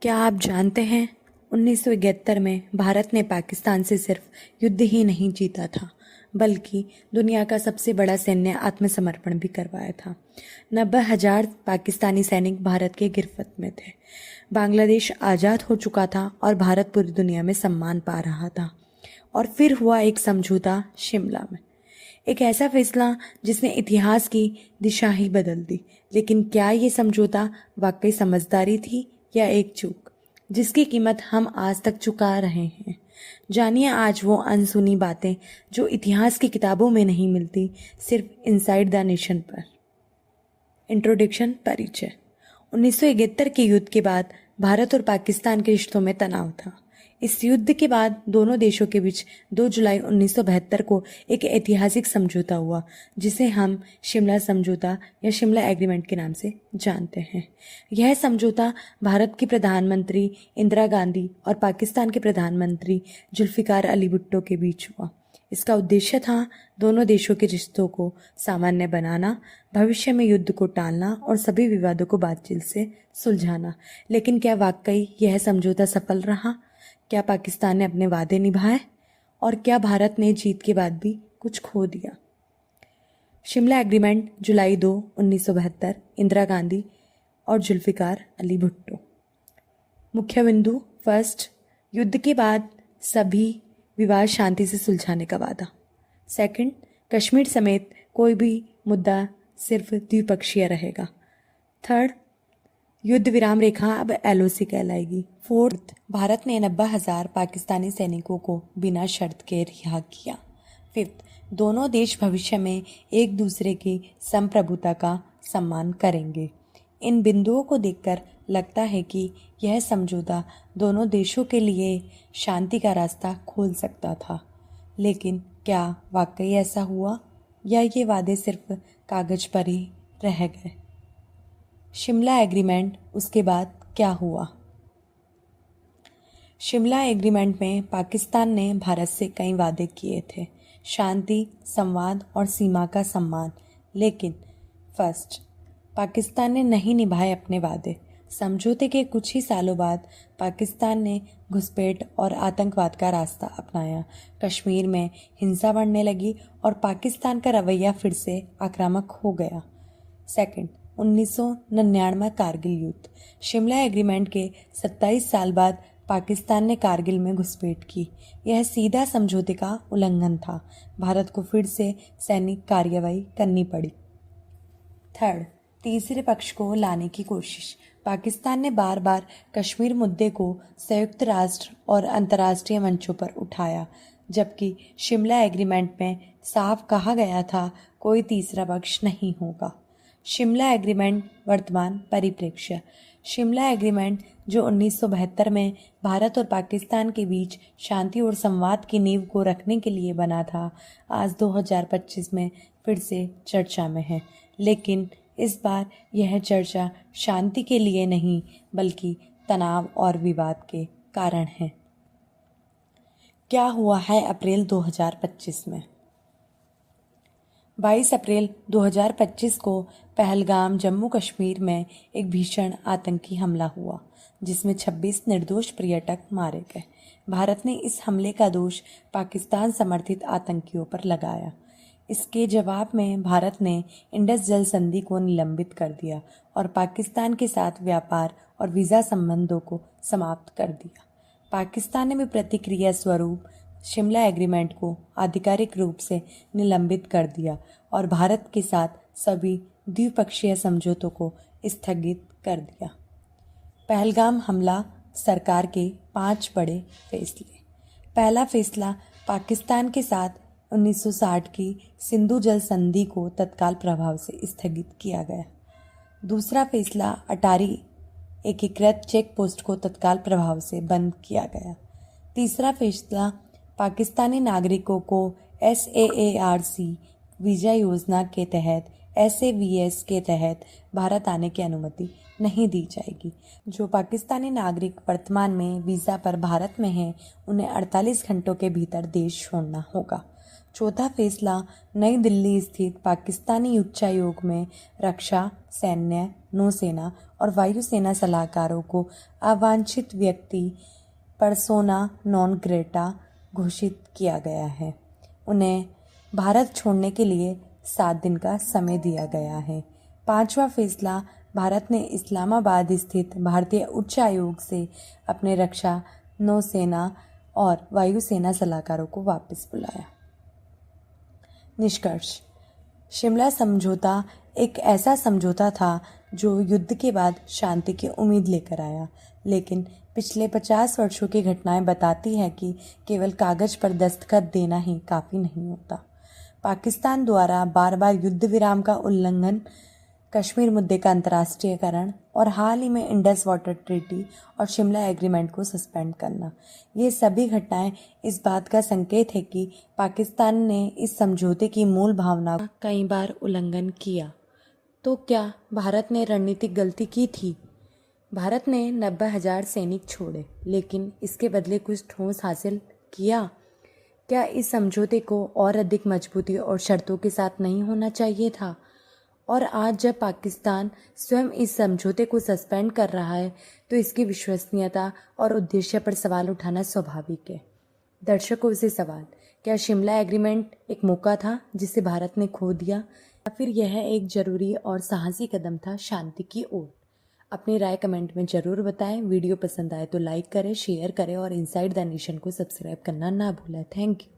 क्या आप जानते हैं 1971 में भारत ने पाकिस्तान से सिर्फ युद्ध ही नहीं जीता था बल्कि दुनिया का सबसे बड़ा सैन्य आत्मसमर्पण भी करवाया था। 90,000 पाकिस्तानी सैनिक भारत के गिरफ्त में थे। बांग्लादेश आज़ाद हो चुका था और भारत पूरी दुनिया में सम्मान पा रहा था। और फिर हुआ एक समझौता शिमला में, एक ऐसा फैसला जिसने इतिहास की दिशा ही बदल दी। लेकिन क्या ये समझौता वाकई समझदारी थी या एक चूक जिसकी कीमत हम आज तक चुका रहे हैं? जानिए आज वो अनसुनी बातें जो इतिहास की किताबों में नहीं मिलती, सिर्फ इनसाइड द नेशन पर। इंट्रोडक्शन, परिचय। 1971 के युद्ध के बाद भारत और पाकिस्तान के रिश्तों में तनाव था। इस युद्ध के बाद दोनों देशों के बीच 2 जुलाई 1972 को एक ऐतिहासिक समझौता हुआ जिसे हम शिमला समझौता या शिमला एग्रीमेंट के नाम से जानते हैं। यह समझौता भारत की प्रधानमंत्री इंदिरा गांधी और पाकिस्तान के प्रधानमंत्री जुल्फिकार अली भुट्टो के बीच हुआ। इसका उद्देश्य था दोनों देशों के रिश्तों को सामान्य बनाना, भविष्य में युद्ध को टालना और सभी विवादों को बातचीत से सुलझाना। लेकिन क्या वाकई यह समझौता सफल रहा? क्या पाकिस्तान ने अपने वादे निभाए और क्या भारत ने जीत के बाद भी कुछ खो दिया? शिमला एग्रीमेंट, जुलाई 2, 1972, इंदिरा गांधी और जुल्फिकार अली भुट्टो। मुख्य बिंदु। फर्स्ट, युद्ध के बाद सभी विवाद शांति से सुलझाने का वादा। सेकंड, कश्मीर समेत कोई भी मुद्दा सिर्फ द्विपक्षीय रहेगा। थर्ड, युद्ध विराम रेखा अब LOC कहलाएगी। फोर्थ, भारत ने 90,000 पाकिस्तानी सैनिकों को बिना शर्त के रिहा किया। फिफ्थ, दोनों देश भविष्य में एक दूसरे की संप्रभुता का सम्मान करेंगे। इन बिंदुओं को देखकर लगता है कि यह समझौता दोनों देशों के लिए शांति का रास्ता खोल सकता था। लेकिन क्या वाकई ऐसा हुआ या ये वादे सिर्फ कागज पर ही रह गए? शिमला एग्रीमेंट, उसके बाद क्या हुआ? शिमला एग्रीमेंट में पाकिस्तान ने भारत से कई वादे किए थे, शांति, संवाद और सीमा का सम्मान। लेकिन फर्स्ट, पाकिस्तान ने नहीं निभाए अपने वादे। समझौते के कुछ ही सालों बाद पाकिस्तान ने घुसपैठ और आतंकवाद का रास्ता अपनाया। कश्मीर में हिंसा बढ़ने लगी और पाकिस्तान का रवैया फिर से आक्रामक हो गया। सेकंड, 1999 कारगिल युद्ध। शिमला एग्रीमेंट के 27 साल बाद पाकिस्तान ने कारगिल में घुसपैठ की। यह सीधा समझौते का उल्लंघन था। भारत को फिर से सैनिक कार्रवाई करनी पड़ी। थर्ड, तीसरे पक्ष को लाने की कोशिश। पाकिस्तान ने बार बार कश्मीर मुद्दे को संयुक्त राष्ट्र और अंतर्राष्ट्रीय मंचों पर उठाया, जबकि शिमला एग्रीमेंट में साफ कहा गया था कोई तीसरा पक्ष नहीं होगा। शिमला एग्रीमेंट, वर्तमान परिप्रेक्ष्य। शिमला एग्रीमेंट जो 1972 में भारत और पाकिस्तान के बीच शांति और संवाद की नींव को रखने के लिए बना था, आज 2025 में फिर से चर्चा में है। लेकिन इस बार यह चर्चा शांति के लिए नहीं बल्कि तनाव और विवाद के कारण है। क्या हुआ है अप्रैल 2025 में? 22 अप्रैल 2025 को पहलगाम, जम्मू कश्मीर में एक भीषण आतंकी हमला हुआ जिसमें 26 निर्दोष पर्यटक मारे गए। भारत ने इस हमले का दोष पाकिस्तान समर्थित आतंकियों पर लगाया। इसके जवाब में भारत ने इंडस जल संधि को निलंबित कर दिया और पाकिस्तान के साथ व्यापार और वीज़ा संबंधों को समाप्त कर दिया। पाकिस्तान ने भी प्रतिक्रिया स्वरूप शिमला एग्रीमेंट को आधिकारिक रूप से निलंबित कर दिया और भारत के साथ सभी द्विपक्षीय समझौतों को स्थगित कर दिया। पहलगाम हमला, सरकार के 5 बड़े फैसले। पहला फैसला, पाकिस्तान के साथ 1960 की सिंधु जल संधि को तत्काल प्रभाव से स्थगित किया गया। दूसरा फैसला, अटारी एकीकृत चेक पोस्ट को तत्काल प्रभाव से बंद किया गया। तीसरा फैसला, पाकिस्तानी नागरिकों को SAARC वीज़ा योजना के तहत SAVS के तहत भारत आने की अनुमति नहीं दी जाएगी। जो पाकिस्तानी नागरिक वर्तमान में वीज़ा पर भारत में हैं, उन्हें 48 घंटों के भीतर देश छोड़ना होगा। चौथा फैसला, नई दिल्ली स्थित पाकिस्तानी उच्चायोग में रक्षा, सैन्य, नौसेना और वायुसेना सलाहकारों को अवांछित व्यक्ति पर्सोना नॉन ग्रेटा घोषित किया गया है। उन्हें भारत छोड़ने के लिए 7 दिन का समय दिया गया है। पांचवा फैसला, भारत ने इस्लामाबाद स्थित भारतीय उच्चायोग से अपने रक्षा, नौसेना और वायुसेना सलाहकारों को वापस बुलाया। निष्कर्ष, शिमला समझौता एक ऐसा समझौता था जो युद्ध के बाद शांति की उम्मीद लेकर आया, लेकिन पिछले 50 वर्षों की घटनाएं बताती हैं कि केवल कागज पर दस्तखत देना ही काफ़ी नहीं होता। पाकिस्तान द्वारा बार बार युद्ध विराम का उल्लंघन, कश्मीर मुद्दे का अंतर्राष्ट्रीयकरण और हाल ही में इंडस वाटर ट्रीटी और शिमला एग्रीमेंट को सस्पेंड करना, ये सभी घटनाएं इस बात का संकेत है कि पाकिस्तान ने इस समझौते की मूल भावना का कई बार उल्लंघन किया। तो क्या भारत ने रणनीतिक गलती की थी? भारत ने 90,000 सैनिक छोड़े, लेकिन इसके बदले कुछ ठोस हासिल किया? क्या इस समझौते को और अधिक मजबूती और शर्तों के साथ नहीं होना चाहिए था? और आज जब पाकिस्तान स्वयं इस समझौते को सस्पेंड कर रहा है, तो इसकी विश्वसनीयता और उद्देश्य पर सवाल उठाना स्वाभाविक है। दर्शकों से सवाल, क्या शिमला एग्रीमेंट एक मौका था जिसे भारत ने खो दिया, या फिर यह एक जरूरी और साहसी कदम था शांति की ओर? अपनी राय कमेंट में ज़रूर बताएं। वीडियो पसंद आए तो लाइक करें, शेयर करें और इनसाइड द नेशन को सब्सक्राइब करना ना भूलें। Thank you.